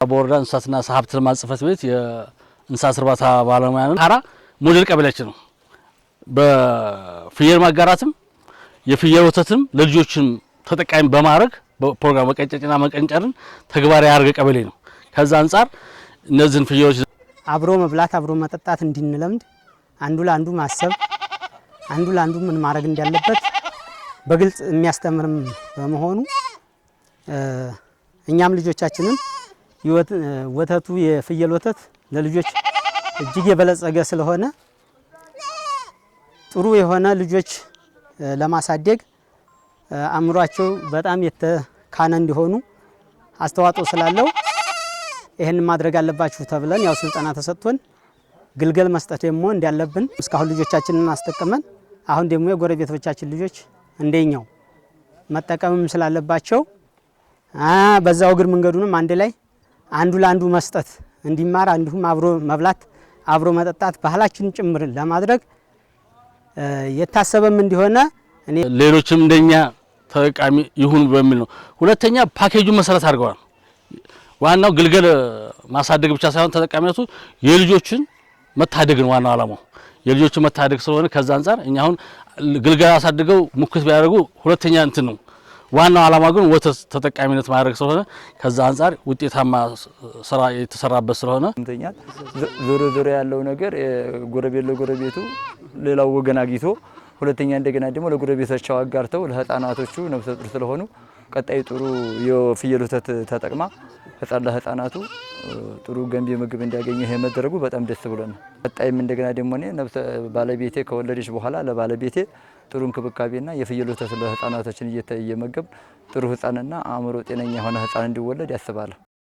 በወረዳ እንስሳትና ዓሳ ሀብት ልማት ጽሕፈት ቤት የእንስሳት እርባታ ባለሙያ ነን። ሀራ ሞዴል ቀበሌያችን ነው። በፍየል ማጋራትም የፍየል ወተትም ለልጆችም ተጠቃሚ በማድረግ በፕሮግራም መቀጨጭና መቀንጨርን ተግባራዊ ያደረገ ቀበሌ ነው። ከዛ አንፃር እነዚህን ፍየሎች አብሮ መብላት አብሮ መጠጣት እንድንለምድ አንዱ ለአንዱ ማሰብ አንዱ ለአንዱ ምን ማድረግ እንዳለበት በግልጽ የሚያስተምርም በመሆኑ እኛም ልጆቻችንን ወተቱ የፍየል ወተት ለልጆች እጅግ የበለጸገ ስለሆነ ጥሩ የሆነ ልጆች ለማሳደግ አእምሯቸው በጣም የተካነ እንዲሆኑ አስተዋጽኦ ስላለው ይሄን ማድረግ አለባችሁ ተብለን ያው ስልጠና ተሰጥቶን ግልገል መስጠት ደግሞ እንዳለብን እስካሁን ልጆቻችንን አስጠቅመን አሁን ደግሞ የጎረቤቶቻችን ልጆች እንደኛው መጠቀምም ስላለባቸው በዛው እግር መንገዱንም አንድ ላይ አንዱ ለአንዱ መስጠት እንዲማር እንዲሁም አብሮ መብላት አብሮ መጠጣት ባህላችንን ጭምር ለማድረግ የታሰበም እንዲሆነ እኔ ሌሎችም እንደኛ ተጠቃሚ ይሁን በሚል ነው። ሁለተኛ ፓኬጁን መሰረት አድርገዋል። ዋናው ግልገል ማሳደግ ብቻ ሳይሆን ተጠቃሚነቱ የልጆችን መታደግ ነው። ዋናው ዓላማው የልጆችን መታደግ ስለሆነ ከዛ አንፃር እኛ አሁን ግልገል አሳድገው ሙክት ቢያደርጉ ሁለተኛ እንትን ነው። ዋናው ዓላማ ግን ወተት ተጠቃሚነት ማድረግ ስለሆነ ከዛ አንፃር ውጤታማ ስራ የተሰራበት ስለሆነ እንተኛል ዞሮ ያለው ነገር ጎረቤት ለጎረቤቱ ሌላው ወገን አግኝቶ ሁለተኛ እንደገና ደግሞ ለጎረቤቶቻቸው አጋርተው ለህፃናቶቹ ነፍሰ ጡር ስለሆኑ ቀጣይ ጥሩ የፍየል ወተት ተጠቅማ ለህፃናቱ ጥሩ ገንቢ ምግብ እንዲያገኙ ይሄ መደረጉ በጣም ደስ ብሎናል። ቀጣይም እንደገና ደግሞ እኔ ነፍሰ ባለቤቴ ከወለደች በኋላ ለባለቤቴ ጥሩ እንክብካቤና የፍየል ወተት ለህፃናቶችን እየመገብ ጥሩ ህፃንና አእምሮ ጤነኛ የሆነ ህፃን እንዲወለድ ያስባል።